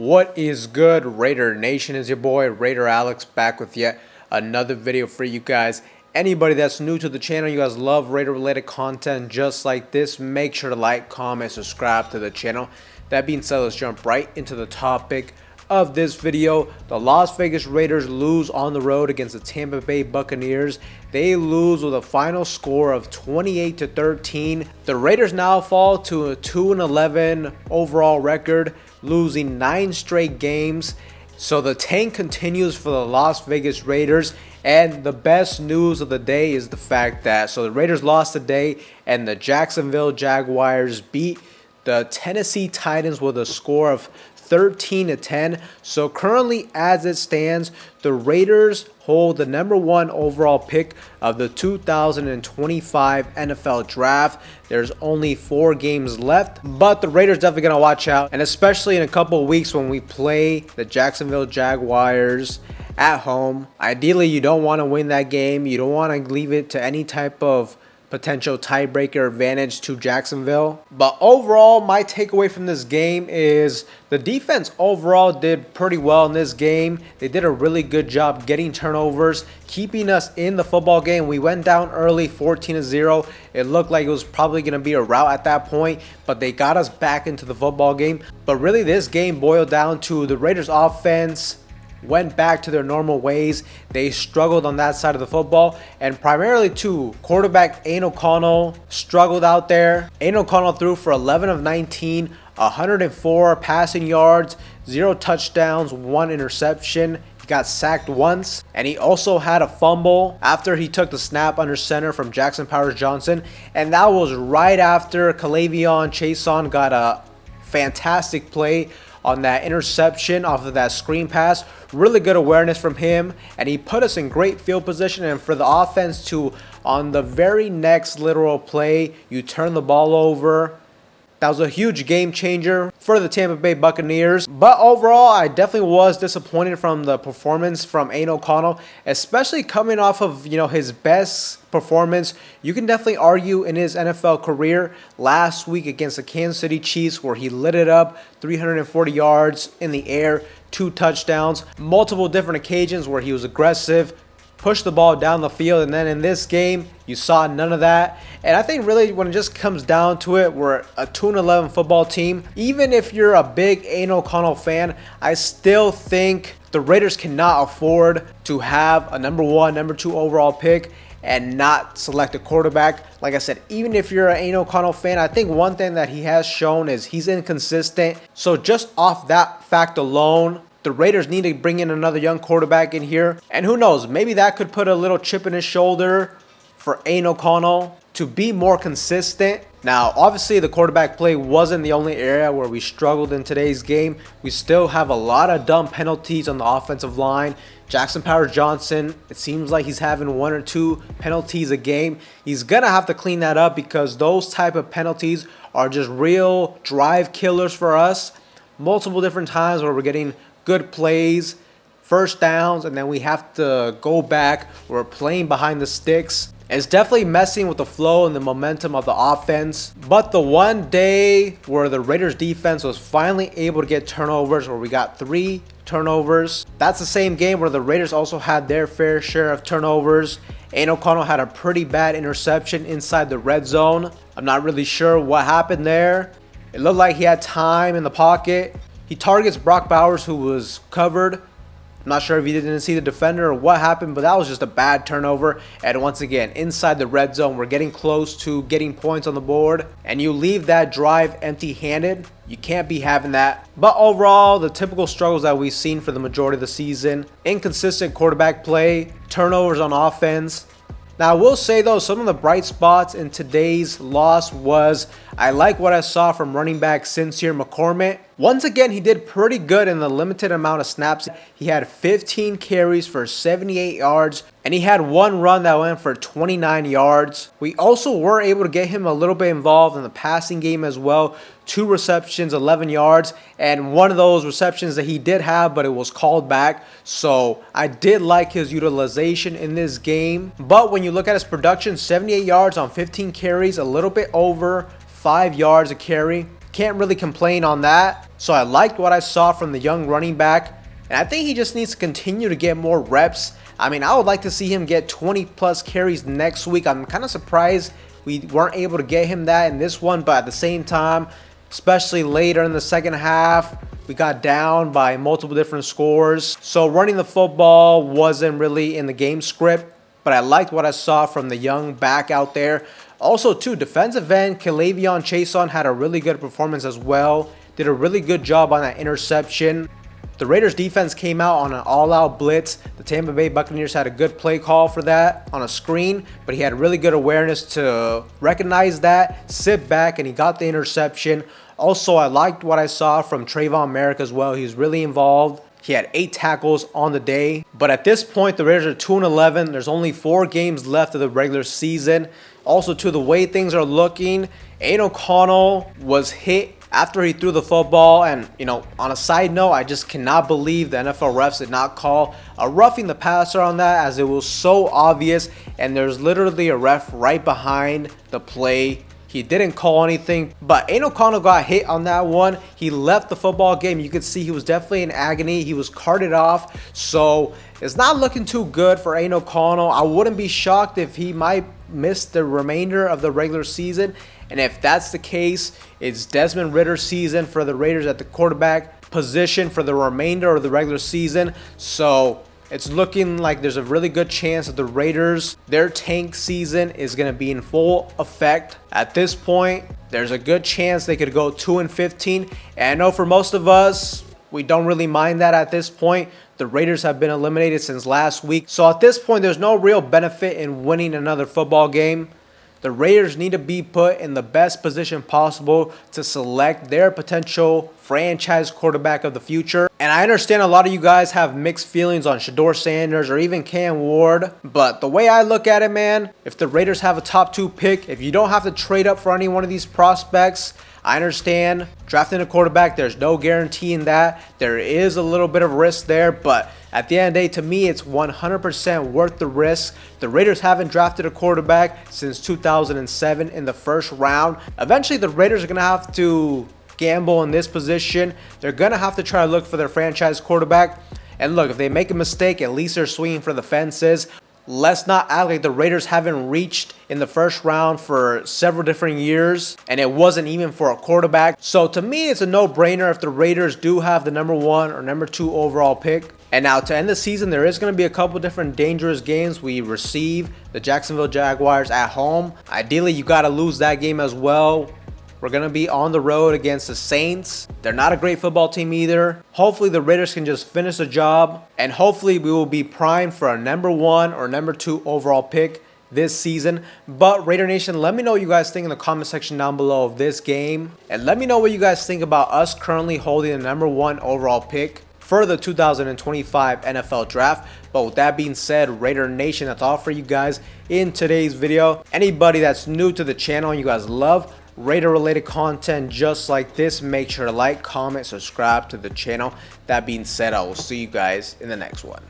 What is good, Raider Nation? Is your boy Raider Alex back with yet another video for you guys. Anybody that's new to the channel, you guys love Raider related content just like this, make sure to like, comment, subscribe to the channel. That being said, let's jump right into the topic of this video. The Las Vegas Raiders lose on the road against the Tampa Bay Buccaneers. They lose with a final score of 28-13. The Raiders now fall to a 2-11 overall record, losing 9 straight games. So the tank continues for the Las Vegas Raiders, and the best news of the day is the fact that the Raiders lost today and the Jacksonville Jaguars beat the Tennessee Titans with a score of 13-10. So currently, as it stands, the Raiders hold the #1 overall pick of the 2025 NFL Draft. There's only 4 games left, but the Raiders definitely gonna watch out, and especially in a couple of weeks when we play the Jacksonville Jaguars at home. Ideally, you don't want to win that game. You don't want to leave it to any type of potential tiebreaker advantage to Jacksonville. But overall, my takeaway from this game is the defense overall did pretty well in this game. They did a really good job getting turnovers, keeping us in the football game. We went down early 14-0. It looked like it was probably going to be a rout at that point, but they got us back into the football game. But really, this game boiled down to the Raiders offense went back to their normal ways. They struggled on that side of the football, and primarily to quarterback Aiden O'Connell struggled out there. Aiden O'Connell threw for 11 of 19, 104 passing yards, 0 touchdowns, 1 interception. He got sacked once, and he also had a fumble after he took the snap under center from Jackson Powers-Johnson, and that was right after McCormick and Chason got a fantastic play on that interception off of that screen pass. Really good awareness from him, and he put us in great field position. And for the offense to, on the very next literal play, you turn the ball over. That was a huge game changer for the Tampa Bay Buccaneers. But overall, I definitely was disappointed from the performance from Aiden O'Connell, especially coming off of, his best performance. You can definitely argue in his NFL career last week against the Kansas City Chiefs, where he lit it up, 340 yards in the air, 2 touchdowns, multiple different occasions where he was aggressive, push the ball down the field. And then in this game, you saw none of that. And I think really when it just comes down to it, we're a 2-11 football team. Even if you're a big Aiden O'Connell fan, I still think the Raiders cannot afford to have a #1, #2 overall pick and not select a quarterback. Like I said, even if you're an Aiden O'Connell fan, I think one thing that he has shown is he's inconsistent. So just off that fact alone, the Raiders need to bring in another young quarterback in here. And who knows, maybe that could put a little chip in his shoulder for Aiden O'Connell to be more consistent. Now, obviously, the quarterback play wasn't the only area where we struggled in today's game. We still have a lot of dumb penalties on the offensive line. Jackson Powers-Johnson, it seems like he's having 1 or 2 penalties a game. He's going to have to clean that up because those type of penalties are just real drive killers for us. Multiple different times where we're getting good plays, first downs, and then we have to go back. We're playing behind the sticks. It's definitely messing with the flow and the momentum of the offense. But the one day where the Raiders defense was finally able to get turnovers, where we got 3 turnovers, that's the same game where the Raiders also had their fair share of turnovers. Aiden O'Connell had a pretty bad interception inside the red zone. I'm not really sure what happened there. It looked like he had time in the pocket. He targets Brock Bowers, who was covered. I'm not sure if he didn't see the defender or what happened, but that was just a bad turnover. And once again, inside the red zone, we're getting close to getting points on the board, and you leave that drive empty-handed. You can't be having that. But overall, the typical struggles that we've seen for the majority of the season: inconsistent quarterback play, turnovers on offense. Now, I will say, though, some of the bright spots in today's loss was I like what I saw from running back Sincere McCormick. Once again, he did pretty good in the limited amount of snaps. He had 15 carries for 78 yards, and he had 1 run that went for 29 yards. We also were able to get him a little bit involved in the passing game as well. 2 receptions, 11 yards, and one of those receptions that he did have, but it was called back. So I did like his utilization in this game. But when you look at his production, 78 yards on 15 carries, a little bit over 5 yards a carry. Can't really complain on that. So I liked what I saw from the young running back, and I think he just needs to continue to get more reps. I mean, I would like to see him get 20 plus carries next week. I'm kind of surprised we weren't able to get him that in this one, but at the same time, especially later in the second half, we got down by multiple different scores. So running the football wasn't really in the game script, but I liked what I saw from the young back out there. Also, too, defensive end McCormick and Chason had a really good performance as well. Did a really good job on that interception. The Raiders defense came out on an all-out blitz. The Tampa Bay Buccaneers had a good play call for that on a screen, but he had really good awareness to recognize that, sit back, and he got the interception. Also, I liked what I saw from Trayvon Merrick as well. He was really involved. He had 8 tackles on the day. But at this point, the Raiders are 2-11. There's only 4 games left of the regular season. Also, to the way things are looking, Aiden O'Connell was hit after he threw the football. And, you know, on a side note, I just cannot believe the NFL refs did not call a roughing the passer on that, as it was so obvious. And there's literally a ref right behind the play. He didn't call anything, but Aiden O'Connell got hit on that one. He left the football game. You could see he was definitely in agony. He was carted off. So it's not looking too good for Aiden O'Connell. I wouldn't be shocked if he might miss the remainder of the regular season. And if that's the case, it's Desmond Ridder's season for the Raiders at the quarterback position for the remainder of the regular season. So it's looking like there's a really good chance that the Raiders, their tank season is going to be in full effect. At this point, there's a good chance they could go 2-15. And I know for most of us, we don't really mind that at this point. The Raiders have been eliminated since last week. So at this point, there's no real benefit in winning another football game. The Raiders need to be put in the best position possible to select their potential franchise quarterback of the future. And I understand a lot of you guys have mixed feelings on Shedeur Sanders or even Cam Ward. But the way I look at it, man, if the Raiders have a top 2 pick, if you don't have to trade up for any one of these prospects, I understand drafting a quarterback, there's no guarantee in that. There is a little bit of risk there, but at the end of the day, to me, it's 100% worth the risk. The Raiders haven't drafted a quarterback since 2007 in the first round. Eventually, the Raiders are going to have to gamble in this position. They're going to have to try to look for their franchise quarterback. And look, if they make a mistake, at least they're swinging for the fences. Let's not act like the Raiders haven't reached in the first round for several different years, and it wasn't even for a quarterback. So to me, it's a no-brainer if the Raiders do have the number 1 or number 2 overall pick. And now to end the season, there is going to be a couple different dangerous games. We receive the Jacksonville Jaguars at home. Ideally, you got to lose that game as well. We're going to be on the road against the Saints. They're not a great football team either. Hopefully the Raiders can just finish the job, and hopefully we will be primed for a number 1 or number 2 overall pick this season. But Raider Nation, let me know what you guys think in the comment section down below of this game, and let me know what you guys think about us currently holding the number 1 overall pick for the 2025 NFL Draft. But with that being said, Raider Nation, that's all for you guys in today's video. Anybody that's new to the channel and you guys love Raider related content just like this, make sure to like, comment, subscribe to the channel. That being said, I will see you guys in the next one.